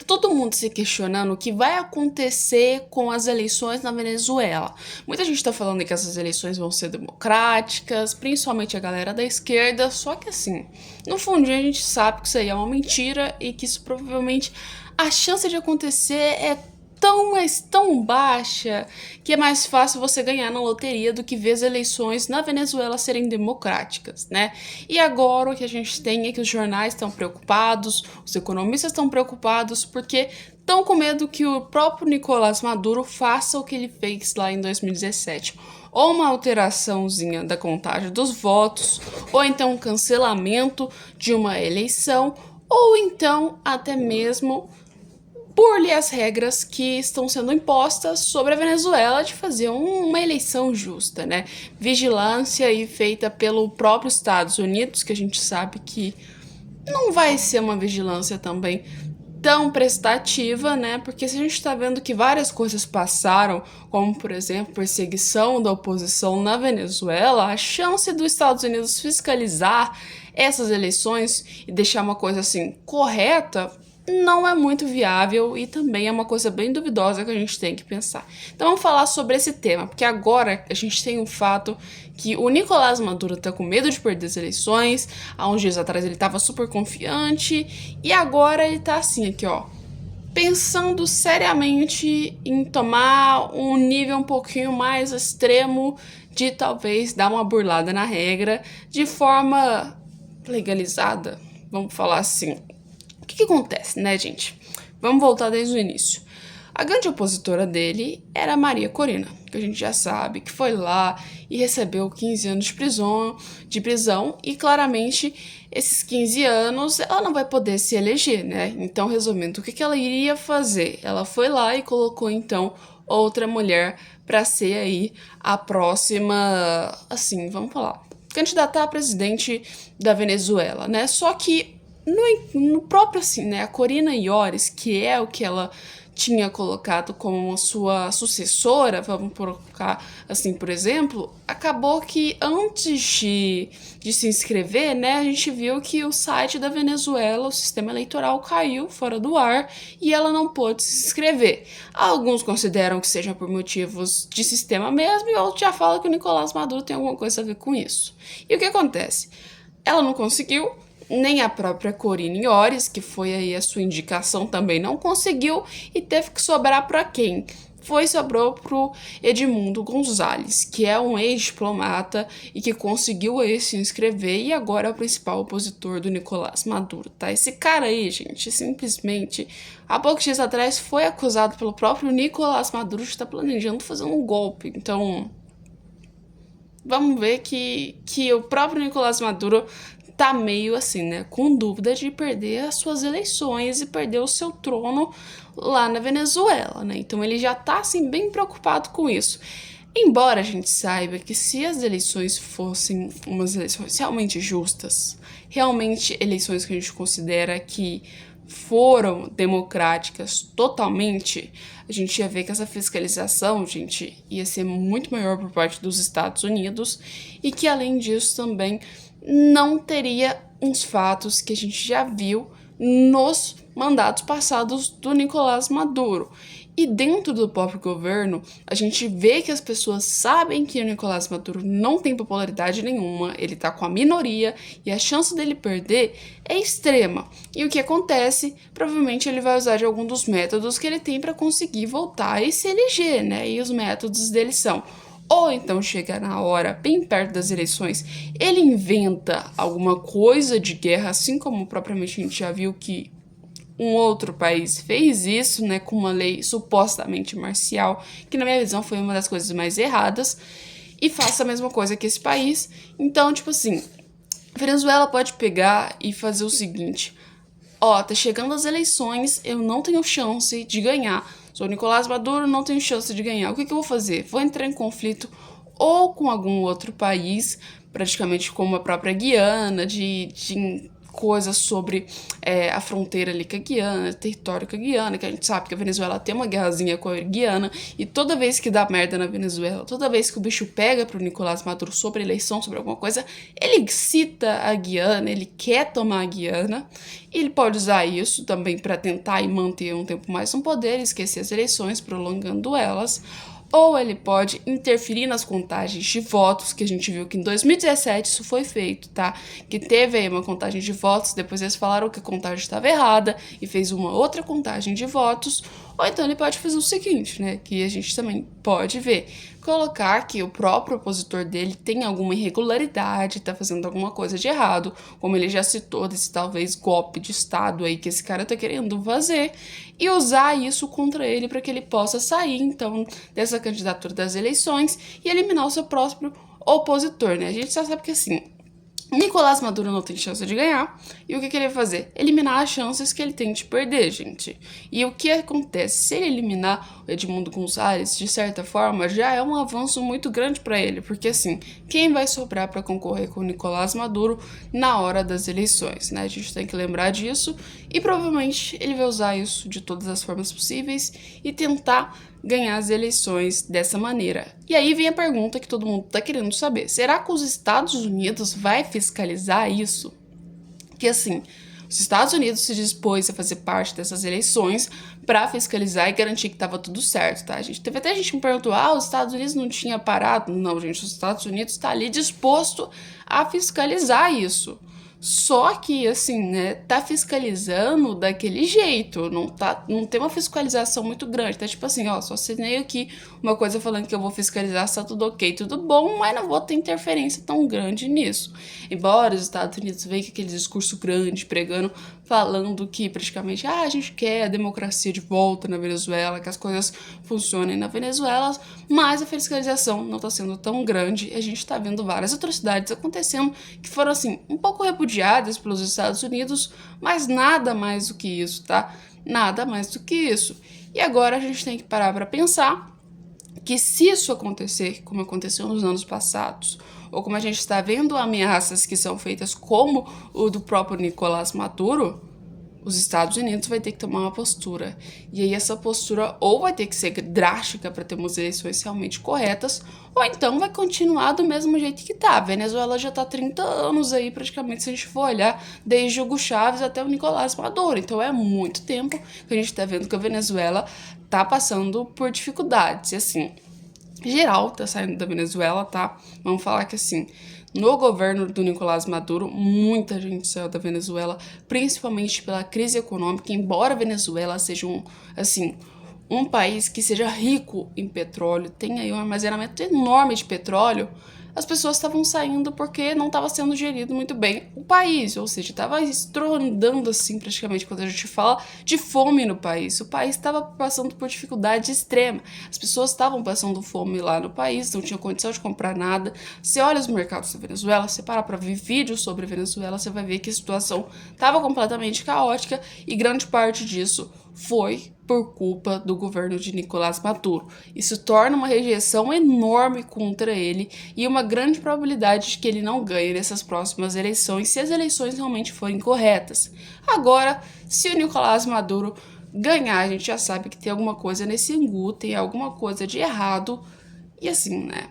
todo mundo se questionando o que vai acontecer com as eleições na Venezuela. Muita gente tá falando que essas eleições vão ser democráticas, principalmente a galera da esquerda, só que assim, no fundinho a gente sabe que isso aí é uma mentira e que isso provavelmente a chance de acontecer é tão, mas tão baixa que é mais fácil você ganhar na loteria do que ver as eleições na Venezuela serem democráticas, né? E agora o que a gente tem é que os jornais estão preocupados, os economistas estão preocupados porque estão com medo que o próprio Nicolás Maduro faça o que ele fez lá em 2017. Ou uma alteraçãozinha da contagem dos votos, ou então um cancelamento de uma eleição, ou então até mesmo burle as regras que estão sendo impostas sobre a Venezuela de fazer uma eleição justa, né? Vigilância aí feita pelo próprio Estados Unidos, que a gente sabe que não vai ser uma vigilância também tão prestativa, né? Porque se a gente tá vendo que várias coisas passaram, como por exemplo perseguição da oposição na Venezuela, a chance dos Estados Unidos fiscalizar essas eleições e deixar uma coisa assim correta não é muito viável e também é uma coisa bem duvidosa que a gente tem que pensar. Então vamos falar sobre esse tema, porque agora a gente tem um fato que o Nicolás Maduro tá com medo de perder as eleições, há uns dias atrás ele tava super confiante, e agora ele tá assim aqui, ó, pensando seriamente em tomar um nível um pouquinho mais extremo de talvez dar uma burlada na regra de forma legalizada, vamos falar assim. O que acontece, né, gente? Vamos voltar desde o início. A grande opositora dele era a Maria Corina, que a gente já sabe que foi lá e recebeu 15 anos de prisão e claramente esses 15 anos ela não vai poder se eleger, né? Então, resumindo, o que ela iria fazer? Ela foi lá e colocou então outra mulher para ser aí a próxima, assim, vamos falar, candidatar a presidente da Venezuela, né? Só que no próprio, assim, né, a Corina Yoris, que é o que ela tinha colocado como sua sucessora, vamos colocar assim, por exemplo, acabou que antes de se inscrever, né, a gente viu que o site da Venezuela, o sistema eleitoral caiu fora do ar e ela não pôde se inscrever. Alguns consideram que seja por motivos de sistema mesmo e outros já falam que o Nicolás Maduro tem alguma coisa a ver com isso. E o que acontece? Ela não conseguiu, nem a própria Corina Yoris, que foi aí a sua indicação, também não conseguiu e teve que sobrar para quem? Sobrou pro Edmundo Gonzalez, que é um ex-diplomata e que conseguiu aí se inscrever e agora é o principal opositor do Nicolás Maduro, tá? Esse cara aí, gente, simplesmente, há poucos dias atrás foi acusado pelo próprio Nicolás Maduro de estar planejando fazer um golpe, então vamos ver que o próprio Nicolás Maduro tá meio assim, né, com dúvida de perder as suas eleições e perder o seu trono lá na Venezuela, né? Então ele já tá assim bem preocupado com isso. Embora a gente saiba que se as eleições fossem umas eleições realmente justas, realmente eleições que a gente considera que foram democráticas totalmente, a gente ia ver que essa fiscalização, gente, ia ser muito maior por parte dos Estados Unidos e que, além disso, também não teria uns fatos que a gente já viu nos mandatos passados do Nicolás Maduro. E dentro do próprio governo, a gente vê que as pessoas sabem que o Nicolás Maduro não tem popularidade nenhuma, ele tá com a minoria e a chance dele perder é extrema. E o que acontece? Provavelmente ele vai usar de algum dos métodos que ele tem para conseguir voltar e se eleger, né? E os métodos dele são: ou então chega na hora, bem perto das eleições, ele inventa alguma coisa de guerra, assim como propriamente a gente já viu que um outro país fez isso, né, com uma lei supostamente marcial, que na minha visão foi uma das coisas mais erradas, e faça a mesma coisa que esse país. Então, tipo assim, a Venezuela pode pegar e fazer o seguinte: ó, tá chegando as eleições, eu não tenho chance de ganhar. Sou Nicolás Maduro, não tenho chance de ganhar. O que eu vou fazer? Vou entrar em conflito ou com algum outro país, praticamente como a própria Guiana, de coisas sobre a fronteira ali com a Guiana, território com a Guiana, que a gente sabe que a Venezuela tem uma guerrazinha com a Guiana, e toda vez que dá merda na Venezuela, toda vez que o bicho pega pro Nicolás Maduro sobre eleição, sobre alguma coisa, ele cita a Guiana, ele quer tomar a Guiana, e ele pode usar isso também para tentar e manter um tempo mais no poder, esquecer as eleições, prolongando elas, ou ele pode interferir nas contagens de votos, que a gente viu que em 2017 isso foi feito, tá? Que teve aí uma contagem de votos, depois eles falaram que a contagem estava errada e fez uma outra contagem de votos, ou então ele pode fazer o seguinte, né? Que a gente também pode ver, colocar que o próprio opositor dele tem alguma irregularidade, tá fazendo alguma coisa de errado, como ele já citou desse talvez golpe de estado aí que esse cara tá querendo fazer, e usar isso contra ele para que ele possa sair então dessa candidatura das eleições e eliminar o seu próprio opositor, né? A gente já sabe que assim, Nicolás Maduro não tem chance de ganhar, e o que ele vai fazer? Eliminar as chances que ele tem de perder, gente. E o que acontece? Se ele eliminar o Edmundo Gonzalez, de certa forma, já é um avanço muito grande para ele, porque assim, quem vai sobrar para concorrer com o Nicolás Maduro na hora das eleições, né? A gente tem que lembrar disso, e provavelmente ele vai usar isso de todas as formas possíveis e tentar ganhar as eleições dessa maneira. E aí vem a pergunta que todo mundo tá querendo saber. Será que os Estados Unidos vai fiscalizar isso? Que assim, os Estados Unidos se dispôs a fazer parte dessas eleições para fiscalizar e garantir que estava tudo certo, tá? Teve até gente que me perguntou, os Estados Unidos não tinha parado? Não, gente, os Estados Unidos está ali disposto a fiscalizar isso. Só que, assim, né, tá fiscalizando daquele jeito, não tem uma fiscalização muito grande, tá tipo assim, só assinei aqui uma coisa falando que eu vou fiscalizar se tá tudo ok, tudo bom, mas não vou ter interferência tão grande nisso. Embora os Estados Unidos venham com aquele discurso grande, pregando, falando que praticamente, a gente quer a democracia de volta na Venezuela, que as coisas funcionem na Venezuela, mas a fiscalização não tá sendo tão grande, e a gente tá vendo várias atrocidades acontecendo que foram, assim, um pouco repudiadas pelos Estados Unidos, mas nada mais do que isso, tá? Nada mais do que isso. E agora a gente tem que parar para pensar que se isso acontecer, como aconteceu nos anos passados, ou como a gente está vendo ameaças que são feitas como o do próprio Nicolás Maduro, os Estados Unidos vai ter que tomar uma postura. E aí essa postura ou vai ter que ser drástica para termos eleições realmente corretas, ou então vai continuar do mesmo jeito que tá. A Venezuela já tá há 30 anos aí, praticamente, se a gente for olhar, desde Hugo Chávez até o Nicolás Maduro. Então é muito tempo que a gente tá vendo que a Venezuela tá passando por dificuldades. E assim, geral tá saindo da Venezuela, tá? Vamos falar que assim, no governo do Nicolás Maduro, muita gente saiu da Venezuela, principalmente pela crise econômica, embora a Venezuela seja um país que seja rico em petróleo, tem aí um armazenamento enorme de petróleo, as pessoas estavam saindo porque não estava sendo gerido muito bem o país, ou seja, estava estrondando assim praticamente quando a gente fala de fome no país. O país estava passando por dificuldade extrema, as pessoas estavam passando fome lá no país, não tinham condição de comprar nada. Você olha os mercados da Venezuela, você para ver vídeos sobre a Venezuela, você vai ver que a situação estava completamente caótica e grande parte disso foi por culpa do governo de Nicolás Maduro. Isso torna uma rejeição enorme contra ele e uma grande probabilidade de que ele não ganhe nessas próximas eleições, se as eleições realmente forem corretas. Agora, se o Nicolás Maduro ganhar, a gente já sabe que tem alguma coisa nesse angu, tem alguma coisa de errado, e assim, né?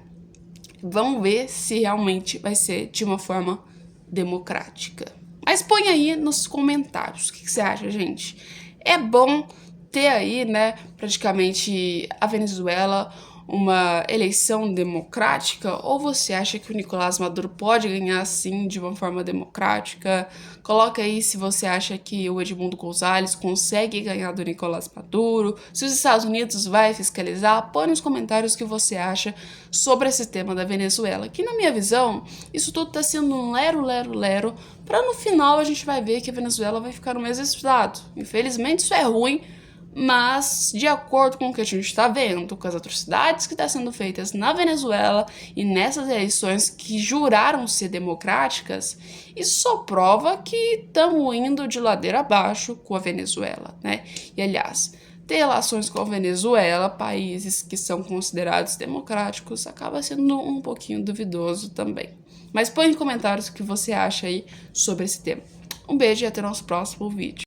Vamos ver se realmente vai ser de uma forma democrática. Mas põe aí nos comentários o que você acha, gente. É bom ter aí, né, praticamente a Venezuela uma eleição democrática, ou você acha que o Nicolás Maduro pode ganhar sim de uma forma democrática? Coloca aí se você acha que o Edmundo Gonzalez consegue ganhar do Nicolás Maduro, se os Estados Unidos vai fiscalizar. Põe nos comentários o que você acha sobre esse tema da Venezuela, que na minha visão, isso tudo tá sendo um lero, para no final a gente vai ver que a Venezuela vai ficar no mesmo estado. Infelizmente isso é ruim, mas de acordo com o que a gente está vendo, com as atrocidades que estão sendo feitas na Venezuela e nessas eleições que juraram ser democráticas, isso só prova que estamos indo de ladeira abaixo com a Venezuela, né? E aliás, ter relações com a Venezuela, países que são considerados democráticos, acaba sendo um pouquinho duvidoso também. Mas põe em comentários o que você acha aí sobre esse tema. Um beijo e até o nosso próximo vídeo.